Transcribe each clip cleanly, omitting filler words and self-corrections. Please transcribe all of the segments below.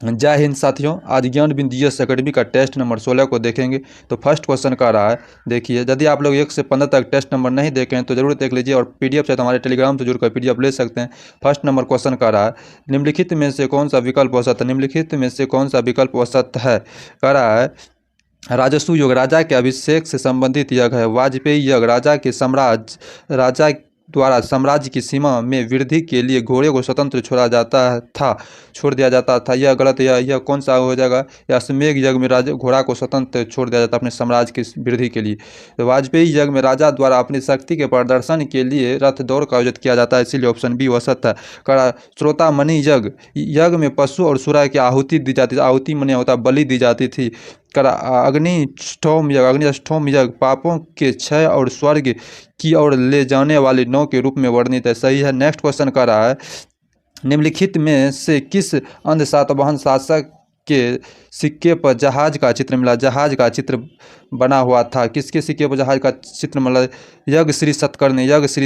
जय हिंद साथियों, आज ज्ञान बिंदु जीएस अकेडमी का टेस्ट नंबर 16 को देखेंगे। तो फर्स्ट क्वेश्चन का रहा है, देखिए, यदि आप लोग 1 से 15 तक टेस्ट नंबर नहीं देखे हैं तो जरूर देख लीजिए, और पीडीएफ से तो हमारे टेलीग्राम से जुड़कर पीडीएफ ले सकते हैं। फर्स्ट नंबर क्वेश्चन का रहा है, निम्नलिखित में से कौन सा विकल्प औसत है? निम्नलिखित में से कौन सा विकल्प औसत है? कह रहा है, राजस्व योग राजा के अभिषेक से संबंधित यज्ञ है। वाजपेयी यज्ञ राजा द्वारा साम्राज्य की सीमा में वृद्धि के लिए घोड़े को स्वतंत्र छोड़ दिया जाता था। यह गलत है। यह कौन सा हो जाएगा? या अश्वमेध यज्ञ में राजा घोड़ा को स्वतंत्र छोड़ दिया जाता अपने साम्राज्य की वृद्धि के लिए। तो वाजपेयी यज्ञ में राजा द्वारा अपनी शक्ति के प्रदर्शन के लिए रथ दौड़ का आयोजित किया जाता है, इसीलिए ऑप्शन बी औसत है। करा श्रोतामणि यज्ञ में पशु और सूरा की आहुति दी जाती थी। आहुति मने होता बलि दी जाती थी। करा अग्निष्टोम यज्ञ पापों के क्षय और स्वर्ग की ओर ले जाने वाली नौ के रूप में वर्णित है, सही है। नेक्स्ट क्वेश्चन का रहा है, निम्नलिखित में से किस अंध सातवाहन शासक के सिक्के पर जहाज का चित्र मिला? जहाज का चित्र बना हुआ था, किसके सिक्के पर जहाज का चित्र मिला? यज्ञ Shri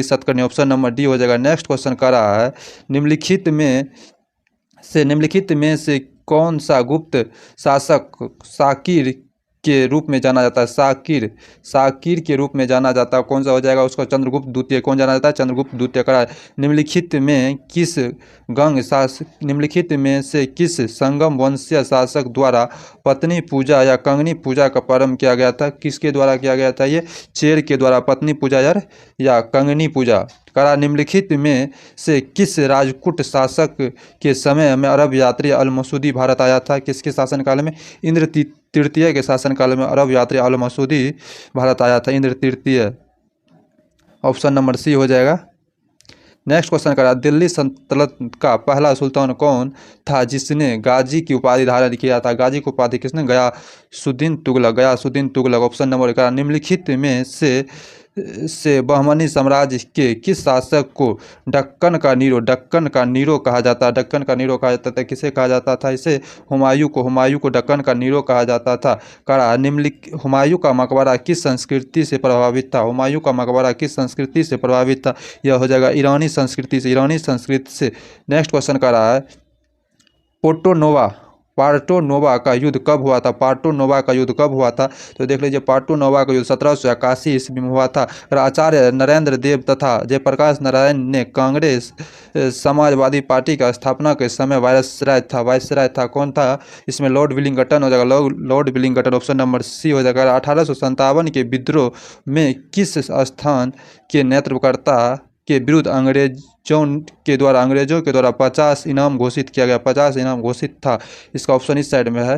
Satakarni, option number D हो जाएगा। नेक्स्ट क्वेश्चन का रहा है, निम्नलिखित में से कौन सा गुप्त शासक साकिर के रूप में जाना जाता है? साकिर के रूप में जाना जाता है, कौन सा हो जाएगा? उसको चंद्रगुप्त द्वितीय कौन जाना जाता है? चंद्रगुप्त द्वितीय करा। निम्नलिखित में से किस संगम वंशीय शासक द्वारा पत्नी पूजा या कंगनी पूजा का प्रारंभ किया गया था? किसके द्वारा किया गया था? ये चेर के द्वारा पत्नी पूजा या कंगनी पूजा करा। निम्नलिखित में से किस राजपूत शासक के समय में अरब यात्री अल मसूदी भारत आया था? किसके शासनकाल में? इंद्र तृतीय के शासनकाल में अरब यात्री अल मसूदी भारत आया था, इंद्र तृतीय, ऑप्शन नंबर सी हो जाएगा। नेक्स्ट क्वेश्चन करा, दिल्ली सल्तनत का पहला सुल्तान कौन था जिसने गाजी की उपाधि धारण किया था? गाजी की उपाधि किसने? गयासुद्दीन तुगलक, ऑप्शन नंबर करा। निम्नलिखित में से बहमनी साम्राज्य के किस शासक को दक्कन का नीरो कहा जाता है? दक्कन का नीरो कहा जाता था, किसे कहा जाता था? इसे हुमायूं को दक्कन का नीरो कहा जाता था। करा हुमायूं का मकबरा किस संस्कृति से प्रभावित था? हुमायूं का मकबरा किस संस्कृति से प्रभावित था? यह हो जाएगा ईरानी संस्कृति से। नेक्स्ट क्वेश्चन का रहा है, पार्टोनोवा का युद्ध कब हुआ था? तो देख लीजिए, पार्टोनोवा का युद्ध 1781 ईस्वी में हुआ था। आचार्य नरेंद्र देव तथा जयप्रकाश नारायण ने कांग्रेस समाजवादी पार्टी का स्थापना के समय वायसराय था, कौन था? इसमें लॉर्ड विलिंगटन हो जाएगा, Lord Willingdon, option number C हो जाएगा। 1857 के विद्रोह में किस स्थान के नेतृत्वकर्ता के विरुद्ध अंग्रेजों के द्वारा 50 इनाम घोषित किया गया? 50 इनाम घोषित था, इसका ऑप्शन इस साइड में है,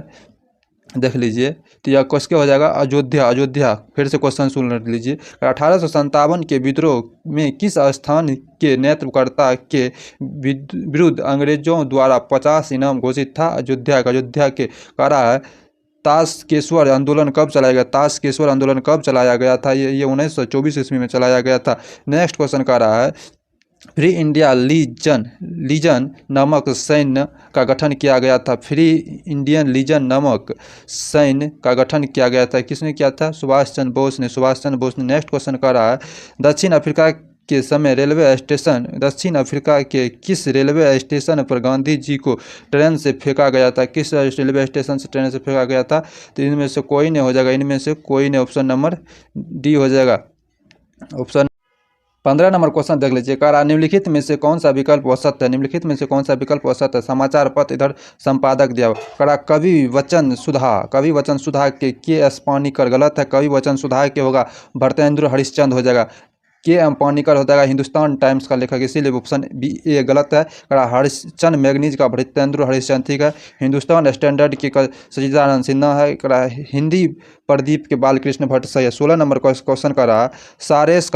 देख लीजिए। तो यह किसके हो जाएगा? अयोध्या। फिर से क्वेश्चन सुन लीजिए, 1857 के विद्रोह में किस स्थान के नेतृत्वकर्ता के विरुद्ध अंग्रेजों द्वारा 50 इनाम घोषित था? अयोध्या के। कह रहा है, ताशकेश्वर आंदोलन कब चलाया गया था? ये 1924 ईस्वी में चलाया गया था। नेक्स्ट क्वेश्चन का रहा है, फ्री इंडिया लीजन नामक सैन्य का गठन किया गया था। फ्री इंडियन लीजन नामक सैन्य का गठन किया गया था, किसने किया था? सुभाष चंद्र बोस ने। नेक्स्ट क्वेश्चन का रहा है, दक्षिण अफ्रीका के किस रेलवे स्टेशन पर गांधी जी को ट्रेन से फेंका गया था? किस रेलवे स्टेशन से ट्रेन से फेंका गया था? तो इनमें से कोई नहीं हो जाएगा, ऑप्शन नंबर डी हो जाएगा। ऑप्शन 15 नंबर क्वेश्चन देख लीजिए, कह रहा, निम्नलिखित में से कौन सा विकल्प औसत है? समाचार पत्र, इधर संपादक दिया। कह कवि वचन सुधा के एस पानीकर, गलत है। कवि वचन सुधा के होगा भरतेंद्र हरिश्चंद्र हो जाएगा। के एम पानीकर होता है हिंदुस्तान टाइम्स का लेखक, इसीलिए ऑप्शन बी ए गलत है। हरिश्चंद्र मैगनीज का भरतेंद्र हरिश्चंद्र, ठीक है। हिंदुस्तान स्टैंडर्ड के सचिदानंद सिन्हा है। हिंदी प्रदीप के बालकृष्ण भट्ट, सही है। 16 नंबर क्वेश्चन का रहा, सारेस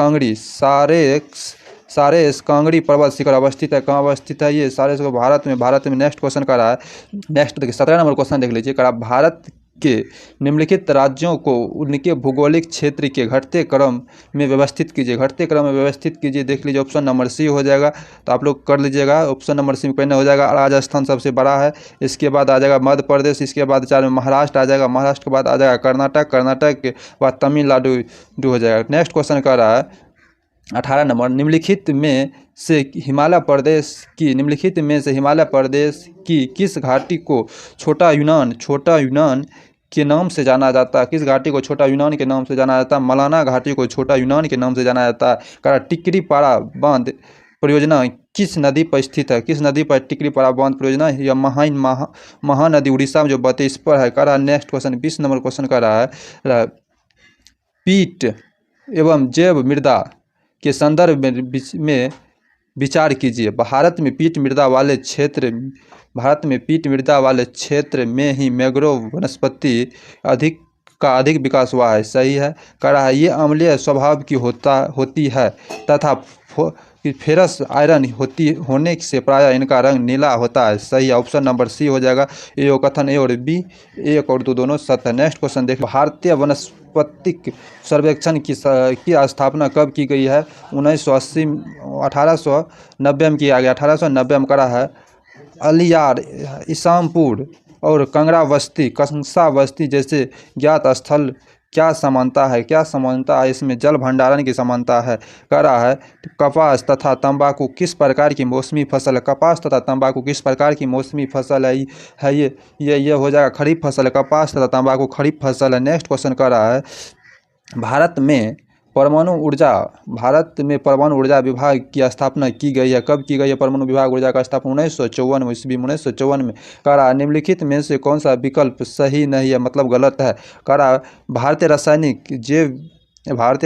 कांगड़ी पर्वत शिखर अवस्थित है, कहाँ अवस्थित है? ये सारेस को भारत में। नेक्स्ट क्वेश्चन का रहा है, नेक्स्ट देखिए 17 नंबर क्वेश्चन देख लीजिए, कहा भारत के निम्नलिखित राज्यों को उनके भौगोलिक क्षेत्र के घटते क्रम में व्यवस्थित कीजिए, देख लीजिए, ऑप्शन नंबर सी हो जाएगा। तो आप लोग कर लीजिएगा, ऑप्शन नंबर सी में कहना हो जाएगा। राजस्थान सबसे बड़ा है, इसके बाद आ जाएगा मध्य प्रदेश, इसके बाद 4 में महाराष्ट्र आ जाएगा, महाराष्ट्र के बाद आ जाएगा कर्नाटक के बाद तमिलनाडु हो जाएगा। नेक्स्ट क्वेश्चन कर रहा है, 18 नंबर, निम्नलिखित में से हिमालय प्रदेश की किस घाटी को छोटा यूनान के नाम से जाना जाता है? किस घाटी को छोटा यूनान के नाम से जाना जाता है? मलाना घाटी को छोटा यूनान के नाम से जाना जाता है। करा टिकरी पारा बांध परियोजना किस नदी पर स्थित है? किस नदी पर टिकरी पारा बांध परियोजना? यह महानदी उड़ीसा में जो बहती है, इस पर है। करा नेक्स्ट क्वेश्चन 20 नंबर क्वेश्चन का रहा है, पीट एवं जैव मृदा के संदर्भ में विचार कीजिए। भारत में पीट मृदा वाले क्षेत्र में ही मैंग्रोव वनस्पति अधिक विकास हुआ है। सही है। कह रहा है ये अम्लीय स्वभाव की होती है तथा फेरस आयरन होने से प्रायः इनका रंग नीला होता है। सही है, ऑप्शन नंबर सी हो जाएगा। ए कथन ए और बी, एक और दो दोनों सत्य है। नेक्स्ट क्वेश्चन देखिए, भारतीय वनस्पतिक सर्वेक्षण की स्थापना कब की गई है? 1890 में किया गया। 1890 में करा है। अलियार, इसामपुर और कंसा बस्ती जैसे ज्ञात स्थल क्या समानता है? इसमें जल भंडारण की समानता है। कह रहा है कपास तथा तंबाकू किस प्रकार की मौसमी फसल है? कपास तथा तंबाकू किस प्रकार की मौसमी फसल है? ये हो जाएगा खरीफ फसल। कपास तथा तंबाकू खरीफ फसल है। नेक्स्ट क्वेश्चन कह रहा है, भारत में परमाणु ऊर्जा विभाग की स्थापना की गई है। कब की गई है परमाणु विभाग ऊर्जा का स्थापना? 1954 में, ईस्वी 1954 में। कह रहा है निम्नलिखित में से कौन सा विकल्प सही नहीं है, मतलब गलत है? कह रहा है भारतीय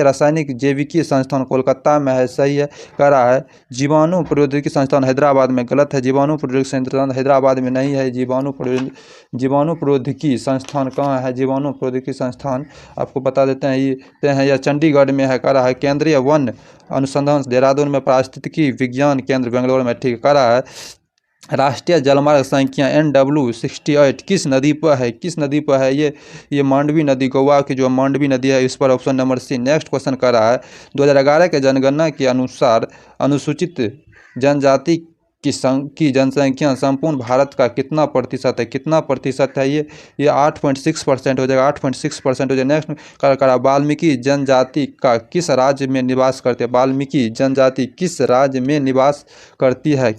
रासायनिक जैविकी संस्थान कोलकाता में है। सही है। कह रहा है जीवाणु प्रौद्योगिकी संस्थान हैदराबाद में। गलत है, जीवाणु प्रौद्योगिकी संस्थान हैदराबाद में नहीं है। जीवाणु प्रौद्योगिकी संस्थान कहाँ है? जीवाणु प्रौद्योगिकी संस्थान आपको बता देते हैं, यह चंडीगढ़ में है। कह रहा है केंद्रीय वन अनुसंधान देहरादून में, पारिस्थितिकी विज्ञान केंद्र बेंगलोर में। ठीक है। कह रहा है राष्ट्रीय जलमार्ग संख्या NW68 किस नदी पर है? ये मांडवी नदी, गोवा की जो मांडवी नदी है, इस पर option number C. Next question कर रहा है 2011 के जनगणना के अनुसार अनुसूचित जनजाति की जनसंख्या संपूर्ण भारत का कितना प्रतिशत है? ये 8.6% हो जाएगा। 8.6% हो जाएगा। नेक्स्ट करा वाल्मीकि जनजाति का किस राज्य में निवास करते हैं? वाल्मीकि जनजाति किस राज्य में निवास करती है?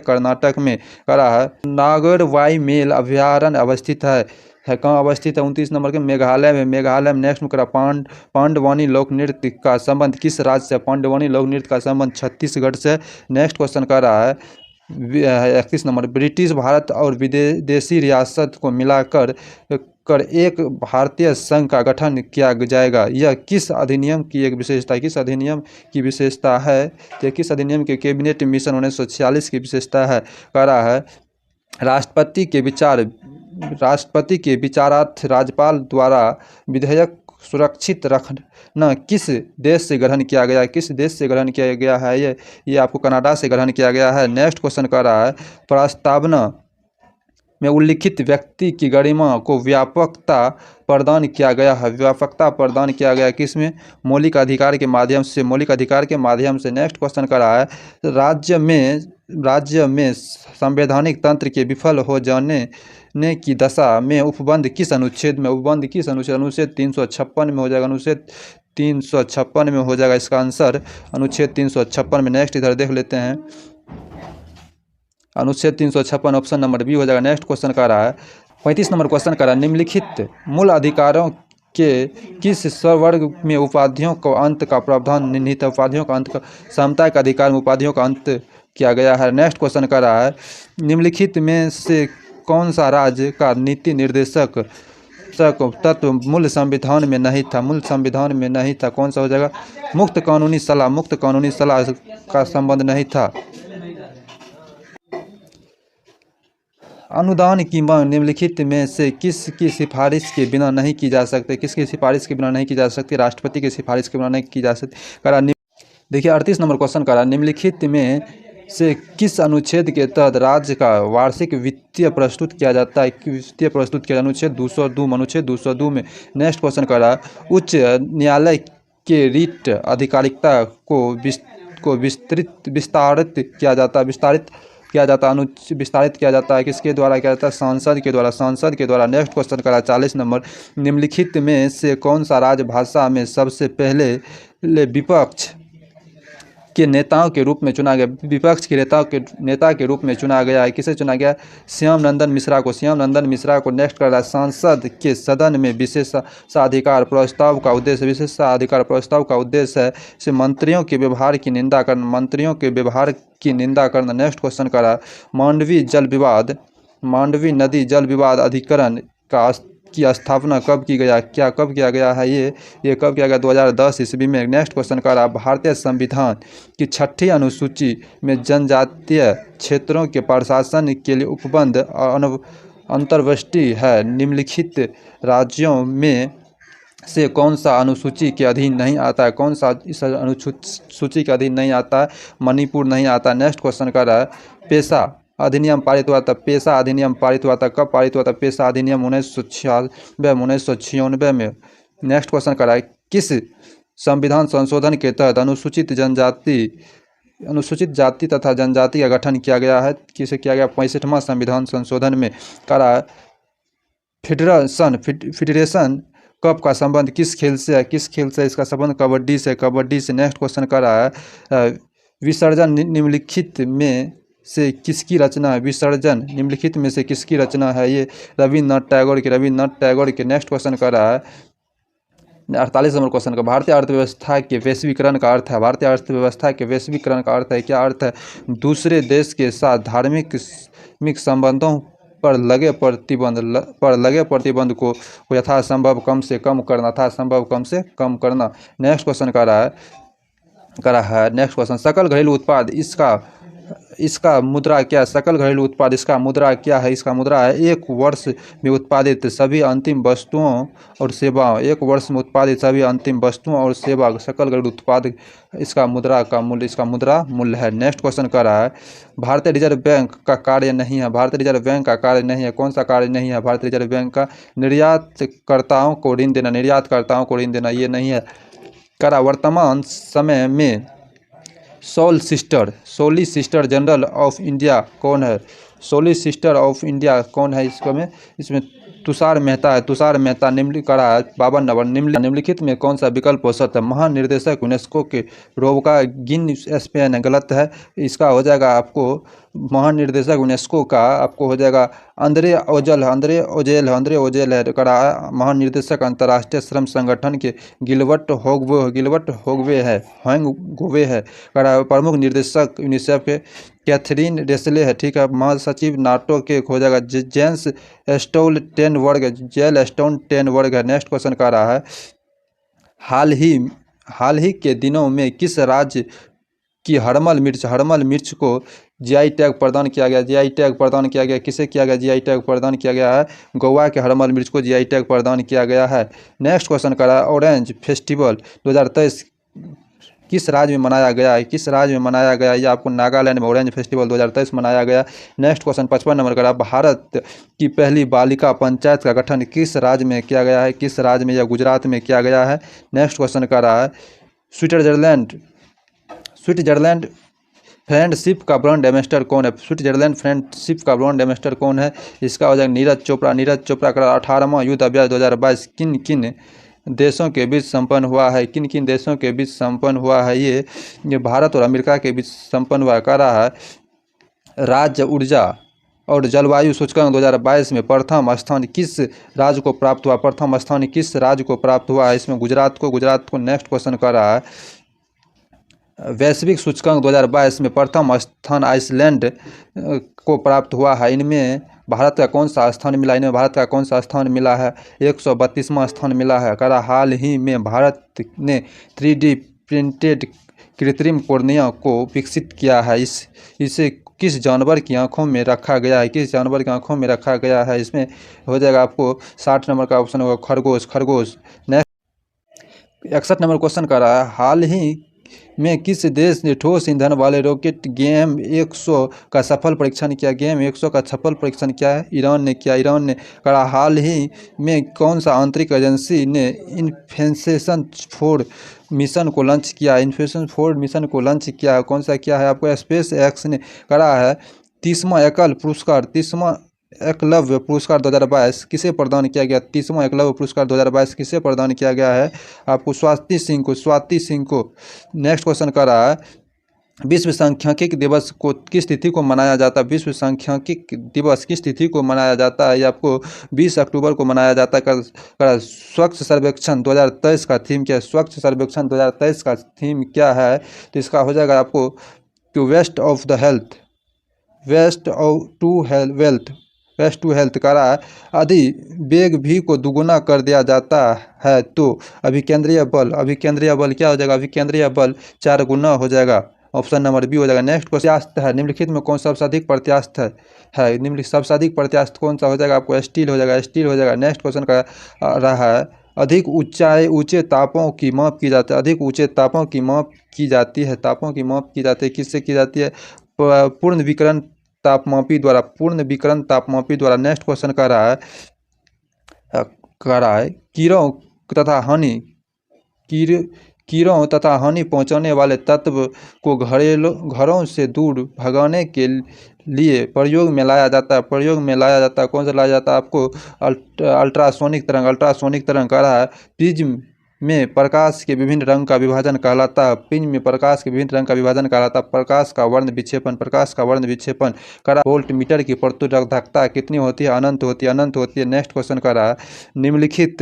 कर्नाटक में। करा है नागरवाइमेल अभयारण्य अवस्थित है कहाँ अवस्थित है? 29 नंबर के मेघालय में। नेक्स्ट में करा पांडवानी लोक नृत्य का संबंध किस राज्य से? पांडवानी लोक नृत्य का संबंध छत्तीसगढ़ से। नेक्स्ट क्वेश्चन कर रहा है 31 नंबर, ब्रिटिश भारत और विदेशी रियासत को मिलाकर एक भारतीय संघ का गठन किया जाएगा। यह किस अधिनियम की एक विशेषता है? किस अधिनियम की विशेषता है? तो किस अधिनियम के कैबिनेट मिशन 1946 की विशेषता है। कह रहा है राष्ट्रपति के विचारार्थ राज्यपाल द्वारा विधेयक सुरक्षित रखना किस देश से ग्रहण किया गया है? ये आपको कनाडा से ग्रहण किया गया है। नेक्स्ट क्वेश्चन कर रहा है प्रस्तावना में उल्लिखित व्यक्ति की गरिमा को व्यापकता प्रदान किया गया किसमें? मौलिक अधिकार के माध्यम से। नेक्स्ट क्वेश्चन कर रहा है राज्य में संवैधानिक तंत्र के विफल हो जाने की दशा में उपबंध किस अनुच्छेद में? अनुच्छेद 356 में हो जाएगा। अनुच्छेद 356 में हो जाएगा इसका आंसर, अनुच्छेद 356 में। नेक्स्ट इधर देख लेते हैं, अनुच्छेद 356 ऑप्शन नंबर बी हो जाएगा। नेक्स्ट क्वेश्चन का रहा है 35 नंबर क्वेश्चन का रहा है निम्नलिखित मूल अधिकारों के किस स्वर्ग में उपाधियों का अंत का प्रावधान निहित है? उपाधियों का अंत का समता के अधिकार में उपाधियों का अंत किया गया है। नेक्स्ट क्वेश्चन का रहा है निम्नलिखित में से कौन सा राज्य का नीति निर्देशक तत्व मूल संविधान में नहीं था? कौन सा हो जाएगा? मुक्त कानूनी सलाह का संबंध नहीं था। अनुदान की मांग निम्नलिखित में से किसकी सिफारिश के बिना नहीं की जा सकती? राष्ट्रपति की सिफारिश के बिना नहीं की जा सकती। देखिए 38 नंबर क्वेश्चन करा निम्नलिखित में से किस अनुच्छेद के तहत राज्य का वार्षिक वित्तीय प्रस्तुत किया जाता है? अनुच्छेद 202 में। नेक्स्ट क्वेश्चन करा उच्च न्यायालय के रीट अधिकारिकता को विस्तारित किया जाता है किसके द्वारा किया जाता है? सांसद के द्वारा। नेक्स्ट क्वेश्चन करा 40 नंबर निम्नलिखित में से कौन सा राजभाषा में सबसे पहले विपक्ष के नेताओं के रूप में चुना गया। विपक्ष के नेता के रूप में चुना गया है। किसे चुना गया? श्याम नंदन मिश्रा को। श्याम नंदन मिश्रा को नेक्स्ट कर रहा है, सांसद के सदन में विशेषाधिकार प्रस्ताव का उद्देश्य है से मंत्रियों के व्यवहार की निंदा करना। नेक्स्ट क्वेश्चन कर रहा है, मांडवी नदी जल विवाद अधिकरण की स्थापना कब की गया? कब किया गया है? ये कब किया गया? 2010 ईस्वी में। नेक्स्ट क्वेश्चन का रहा, भारतीय संविधान की 6ठी अनुसूची में जनजातीय क्षेत्रों के प्रशासन के लिए उपबंध अंतर्वृष्टि है। निम्नलिखित राज्यों में से कौन सा अनुसूची के अधीन नहीं आता है? कौन सा इस अनुसूची के अधीन नहीं आता है? मणिपुर नहीं आता। नेक्स्ट क्वेश्चन का रहा है, पेशा अधिनियम पारित हुआ था। पेशा अधिनियम पारित हुआ था, कब पारित हुआ था? पेशा अधिनियम 1996 में। नेक्स्ट क्वेश्चन कर रहा है, किस संविधान संशोधन के तहत अनुसूचित जाति तथा जनजाति का गठन किया गया है? किसे किया गया? 65वां संविधान संशोधन में। करा फेडरेशन कप का संबंध किस खेल से है? इसका संबंध कबड्डी से। नेक्स्ट क्वेश्चन कर रहा है, विसर्जन निम्नलिखित में से किसकी रचना है? विसर्जन निम्नलिखित में से किसकी रचना है? ये रविन्द्रनाथ टैगोर के। नेक्स्ट क्वेश्चन कर रहा है, 48 नंबर क्वेश्चन का, भारतीय अर्थव्यवस्था के वैश्वीकरण का अर्थ है। भारतीय अर्थव्यवस्था के वैश्वीकरण का अर्थ है, क्या अर्थ है? दूसरे देश के साथ धार्मिक संबंधों पर लगे प्रतिबंध को यथासंभव कम से कम करना। नेक्स्ट क्वेश्चन कर रहा है, नेक्स्ट क्वेश्चन, सकल घरेलू उत्पाद इसका मुद्रा क्या है? सकल घरेलू उत्पाद इसका मुद्रा क्या है? इसका मुद्रा है एक वर्ष में उत्पादित सभी अंतिम वस्तुओं और सेवाओं। सकल घरेलू उत्पाद इसका मुद्रा मूल्य है। नेक्स्ट क्वेश्चन कर रहा है, भारतीय रिजर्व बैंक का कार्य नहीं है। कौन सा कार्य नहीं है भारतीय रिजर्व बैंक का? निर्यातकर्ताओं को ऋण देना। ये नहीं है। करा वर्तमान समय में सोलिसिटर जनरल ऑफ इंडिया कौन है? इसमें तुषार मेहता है। निम्नलिखित 52 नंबर, निम्नलिखित में कौन सा विकल्प हो सकता है? महानिर्देशक यूनेस्को के रोबका गिनस्पैन गलत है। इसका हो जाएगा आपको महानिर्देशक यूनेस्को का आपको हो जाएगा अंद्रे ओजेल है। करा महानिर्देशक अंतर्राष्ट्रीय श्रम संगठन के गिलबर्ट होगवे है। करा प्रमुख निर्देशक यूनिसेफ के कैथरीन रेसले है। ठीक है। महासचिव नाटो के हो जाएगा जेन्स स्टोल्टेनबर्ग है। नेक्स्ट क्वेश्चन का रहा है, हाल ही के दिनों में किस राज्य की हरमल मिर्च को जीआई टैग प्रदान किया गया? किसे किया गया? जीआई टैग प्रदान किया गया है। गोवा के हरमल मिर्च को जीआई टैग प्रदान किया गया है। नेक्स्ट क्वेश्चन का रहा है, ऑरेंज फेस्टिवल 2023 किस राज्य में मनाया गया है? ये आपको नागालैंड में ऑरेंज फेस्टिवल 2023 मनाया गया। नेक्स्ट क्वेश्चन 55 नंबर का, भारत की पहली बालिका पंचायत का गठन किस राज्य में किया गया है? या गुजरात में किया गया है। नेक्स्ट क्वेश्चन का रहा है, स्विट्जरलैंड फ्रेंडशिप का ब्रांड एम्बेसडर कौन है? इसका हो जाएगा नीरज चोपड़ा का 18वां युद्ध अभ्यास 2022 किन देशों के बीच संपन्न हुआ है? ये भारत और अमेरिका के बीच संपन्न हुआ कर रहा है। राज्य ऊर्जा और जलवायु सूचकांक 2022 में प्रथम स्थान किस राज्य को प्राप्त हुआ है? इसमें गुजरात को। नेक्स्ट क्वेश्चन कर रहा है, वैश्विक सूचकांक 2022 में प्रथम स्थान आइसलैंड को प्राप्त हुआ है। इनमें भारत का कौन सा स्थान मिला है? 132वां स्थान मिला है। करा हाल ही में भारत ने 3D प्रिंटेड कृत्रिम कोर्निया को विकसित किया है। इसे किस जानवर की आंखों में रखा गया है? इसमें हो जाएगा आपको 60 नंबर का ऑप्शन होगा खरगोश। नेक्स्ट 61 नंबर क्वेश्चन कर रहा है, हाल ही में किस देश ने ठोस ईंधन वाले रॉकेट गेम 100 का सफल परीक्षण किया है? ईरान ने करा हाल ही में कौन सा अंतरिक्ष एजेंसी ने इन्फेंसेशन 4 मिशन को लॉन्च किया है? कौन सा किया है? आपको स्पेस एक्स ने करा है 30वां एकल पुरस्कार एकलव्य पुरस्कार 2022 किसे प्रदान किया गया? 30वां एकलव्य पुरस्कार 2022 किसे प्रदान किया गया है? आपको स्वाति सिंह को। नेक्स्ट क्वेश्चन कर रहा है, विश्व सांख्यिकी दिवस को किस तिथि को मनाया जाता है? विश्व सांख्यिकी दिवस किस तिथि को मनाया जाता है? ये आपको 20 अक्टूबर को मनाया जाता है। स्वच्छ सर्वेक्षण 2023 का थीम क्या है? स्वच्छ सर्वेक्षण 2023 का थीम क्या है? तो इसका हो जाएगा आपको to waste of the health, waste to health का रहा है। यदि वेग भी को दुगुना कर दिया जाता है तो अभिकेंद्रीय बल क्या हो जाएगा? अभिकेंद्रीय बल 4 गुना हो जाएगा। ऑप्शन नंबर बी हो जाएगा। नेक्स्ट क्वेश्चन प्रत्यास्थ है, निम्नलिखित में कौन सबसे अधिक प्रत्यास्थ है? निम्नलिखित सबसे अधिक प्रत्यास्थ कौन सा हो जाएगा? आपको स्टील हो जाएगा। नेक्स्ट क्वेश्चन का रहा है, अधिक ऊंचे तापों की माप की जाती है। अधिक ऊंचे तापों की माप की जाती है। किससे की जाती है? पूर्ण विकिरण तापमापी द्वारा। नेक्स्ट क्वेश्चन का रहा है, कीड़ों तथा हानि पहुंचाने वाले तत्व को घरों से दूर भगाने के लिए प्रयोग में लाया जाता है। कौन सा लाया जाता है? आपको अल्ट्रासोनिक तरंग का रहा है। प्रिज्म में प्रकाश के विभिन्न रंग का विभाजन कहलाता है। प्रकाश का वर्ण विक्षेपन करा। वोल्ट मीटर की प्रतिरोधकता कितनी होती है? अनंत होती है। नेक्स्ट क्वेश्चन का रहा है, निम्नलिखित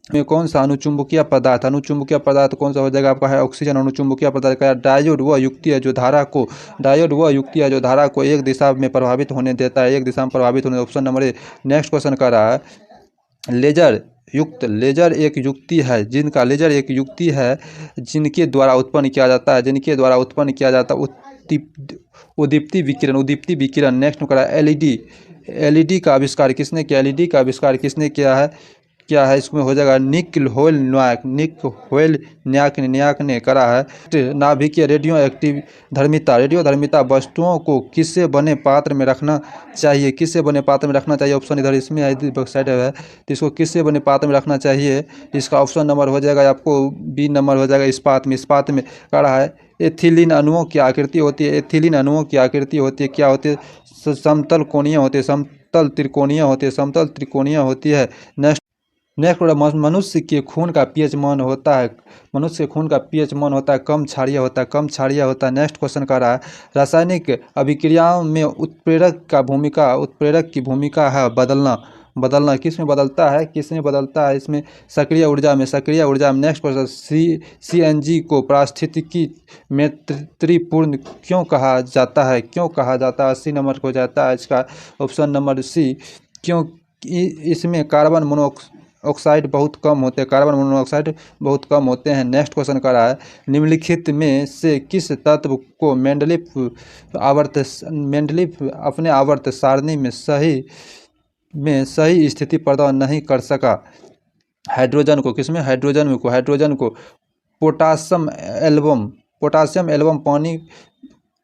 में कौन सा अनुचुंबकीय पदार्थ कौन सा हो जाएगा? आपका है ऑक्सीजन। अनुचुंबकीय पदार्थ का डायोड वह युक्ति है जो धारा को एक दिशा में प्रभावित होने देता है। Option number A. Next question का रहा है, लेजर एक युक्ति है जिनके द्वारा उत्पन्न किया जाता है उद्दीप्ति विकिरण। नेक्स्ट में करा एलईडी का आविष्कार किसने किया है? इसमें हो जाएगा निक होयल न्याक ने करा है। नाभिकीय रेडियो एक्टिव धर्मिता वस्तुओं को किससे बने पात्र में रखना चाहिए? ऑप्शन इधर इसमें साइड है, तो इसको किससे बने पात्र में रखना चाहिए? इसका ऑप्शन नंबर हो जाएगा आपको बी नंबर हो जाएगा, इस्पात में करा है। एथिलीन अणुओं की आकृति होती है क्या होती है? समतल कोणीय होती है, समतल त्रिकोणीय होती है। नेक्स्ट मनुष्य के खून का पीएच मान होता है कम क्षारीय होता है। नेक्स्ट क्वेश्चन का रहा है, रासायनिक अभिक्रियाओं में उत्प्रेरक की भूमिका है बदलना। किसमें बदलता है? इसमें सक्रिय ऊर्जा में। नेक्स्ट क्वेश्चन, सीएनजी को पारिस्थितिकी में त्रिपूर्ण क्यों कहा जाता है? 80 नंबर को जाता है इसका ऑप्शन नंबर सी, क्योंकि इसमें कार्बन मोनोऑक्साइड बहुत कम होते हैं। नेक्स्ट क्वेश्चन कर रहा है, निम्नलिखित में से किस तत्व को मेंडलीफ अपने आवर्त सारणी में सही स्थिति प्रदान नहीं कर सका? हाइड्रोजन को पोटासियम एल्बम पानी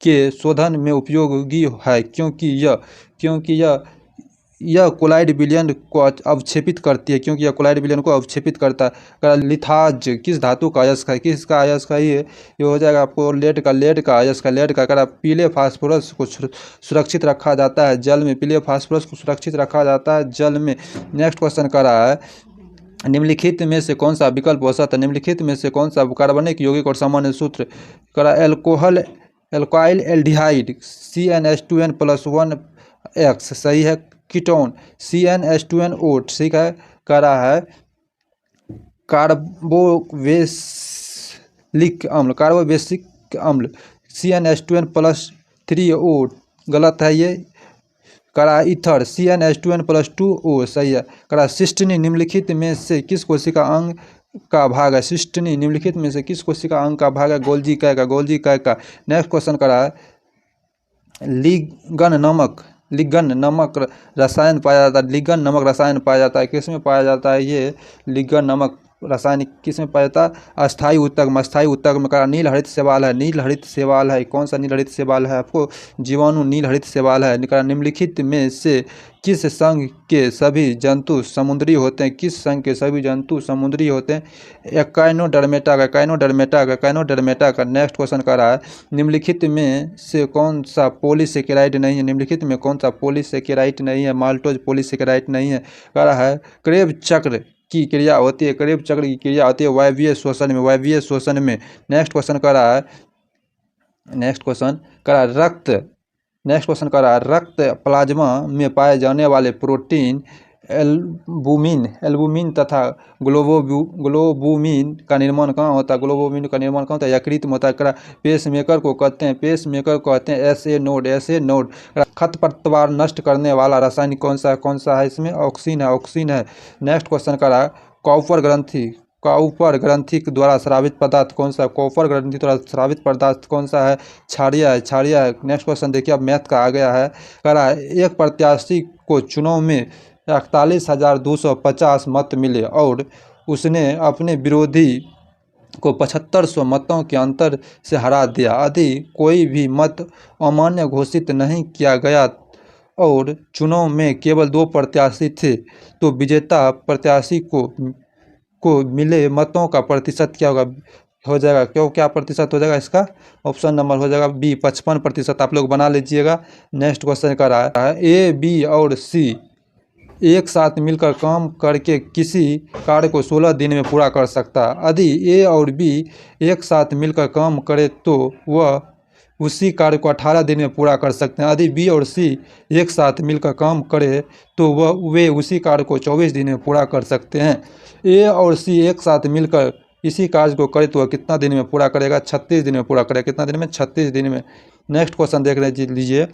के शोधन में उपयोगी है क्योंकि यह कोलाइड विलयन को अवक्षेपित करती है लिथाज किस धातु का अयस्क है? किसका अयस्क है? ये हो जाएगा आपको लेड का अयस्क है। पीले फास्फोरस को सुरक्षित रखा जाता है जल में। नेक्स्ट क्वेश्चन कर रहा है, निम्नलिखित में से कौन सा विकल्प हो सकता है? कार्बनिक यौगिक और सामान्य सूत्र करा एल्काइल एल्डिहाइड CnH2n+1X सही है। कीटोन CnH2nO ठीक है। करा है कार्बोवेसिलिक अम्ल CnH2n+3O गलत है ये। करा ईथर CnH2n+2O सही है। करा सिस्टनी निम्नलिखित में से किस कोशिका अंग का भाग है? गोल्जी काय का। नेक्स्ट क्वेश्चन करा है, लिगन नमक रसायन पाया जाता है। किसमें पाया जाता है? ये लिगन नमक रासायनिक किस में पाया जाता है? अस्थायी ऊतक में। अस्थायी ऊतक में कहा नील हरित शैवाल है। नील हरित शैवाल है, कौन सा नील हरित शैवाल है आपको? जीवाणु नील हरित शैवाल है। निकला निम्नलिखित में से किस संघ के सभी जंतु समुद्री होते हैं? किस संघ के सभी जंतु समुद्री होते हैं? एकाइनोडर्मेटा का। एकाइनोडर्मेटा का। नेक्स्ट क्वेश्चन कर रहा है निम्नलिखित में से कौन सा पॉलीसेकेराइड नहीं है? निम्नलिखित में कौन सा पॉलीसेकेराइड नहीं है? माल्टोज पॉलीसेकेराइड नहीं है। कह रहा है क्रेब चक्र की क्रिया होती है। क्रेब चक्र की क्रिया होती है वायवीय श्वसन में। वायवीय श्वसन में। नेक्स्ट क्वेश्चन कर रहा है रक्त प्लाज्मा में पाए जाने वाले प्रोटीन एल्बुमिन तथा ग्लोबुमिन का निर्माण कहाँ होता है? ग्लोबुमिन का निर्माण कहाँ होता है? यकृत में होता है। पेसमेकर को कहते हैं एसए नोड। खरपतवार नष्ट करने वाला रासायनिक कौन सा है इसमें? ऑक्सीन है। नेक्स्ट क्वेश्चन करा काउपर ग्रंथि द्वारा स्रावित पदार्थ कौन सा? कॉपर ग्रंथि द्वारा स्रावित पदार्थ कौन सा है? क्षारीय है। नेक्स्ट क्वेश्चन देखिए, अब मैथ का आ गया है। कह रहा है एक प्रत्याशी को चुनाव में 41,250 मत मिले और उसने अपने विरोधी को 7500 मतों के अंतर से हरा दिया। यदि कोई भी मत अमान्य घोषित नहीं किया गया और चुनाव में केवल 2 प्रत्याशी थे तो विजेता प्रत्याशी को मिले मतों का प्रतिशत क्या हो जाएगा? क्या प्रतिशत हो जाएगा इसका? ऑप्शन नंबर हो जाएगा बी 55%। आप लोग बना लीजिएगा। नेक्स्ट क्वेश्चन कर रहा है ए, बी और सी एक साथ मिलकर काम करके किसी कार्य को 16 दिन में पूरा कर सकता है। यदि ए और बी एक साथ मिलकर काम करे तो वह उसी कार्य को 18 दिन में पूरा कर सकते हैं। यदि बी और सी एक साथ मिलकर काम करे तो वे उसी कार्य को 24 दिन में पूरा कर सकते हैं। ए और सी एक साथ मिलकर इसी कार्य को करे तो वह कितना दिन में पूरा करेगा? 36 दिन में पूरा करेगा। कितना दिन में? 36 दिन में। नेक्स्ट क्वेश्चन देख लीजिए,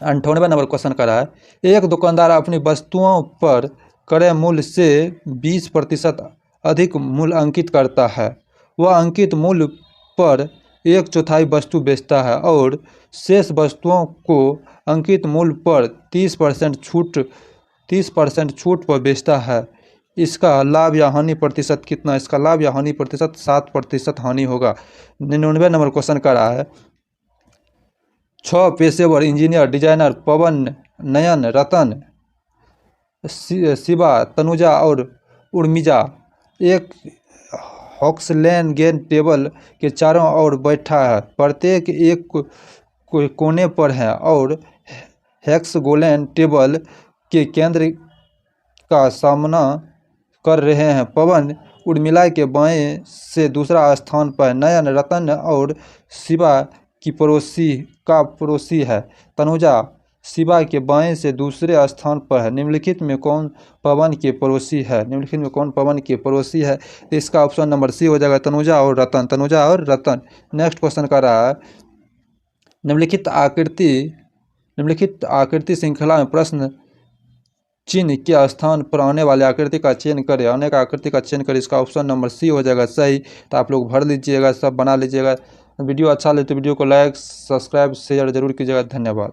98 नंबर क्वेश्चन का रहा है एक दुकानदार अपनी वस्तुओं पर क्रय मूल्य से 20% अधिक मूल्य अंकित करता है। वह अंकित मूल्य पर 1/4 वस्तु बेचता है और शेष वस्तुओं को अंकित मूल्य पर 30% छूट पर बेचता है। इसका लाभ या हानि प्रतिशत कितना? इसका लाभ या हानि प्रतिशत 7% हानि होगा। 99 नंबर क्वेश्चन का रहा है 6 पेशेवर इंजीनियर डिजाइनर पवन, नयन, रतन, शिवा, तनुजा और उर्मिजा एक हॉक्सलैंड टेबल के चारों ओर बैठा है। प्रत्येक एक कोने पर है और हेक्सागोनल टेबल के केंद्र का सामना कर रहे हैं। पवन उर्मिला के बाएं से दूसरा स्थान पर, नयन, रतन और शिवा की पड़ोसी है। तनुजा शिवा के बाएं से दूसरे स्थान पर है। निम्नलिखित में कौन पवन के पड़ोसी है? तो इसका ऑप्शन नंबर सी हो जाएगा, तनुजा और रतन। नेक्स्ट क्वेश्चन का रहा है निम्नलिखित आकृति श्रृंखला में प्रश्न चिन्ह के स्थान पर आने वाले आकृति का चयन करें। इसका ऑप्शन नंबर सी हो जाएगा सही। तो आप लोग भर लीजिएगा, सब बना लीजिएगा। वीडियो अच्छा लगे तो वीडियो को लाइक, सब्सक्राइब, शेयर जरूर कीजिएगा। धन्यवाद।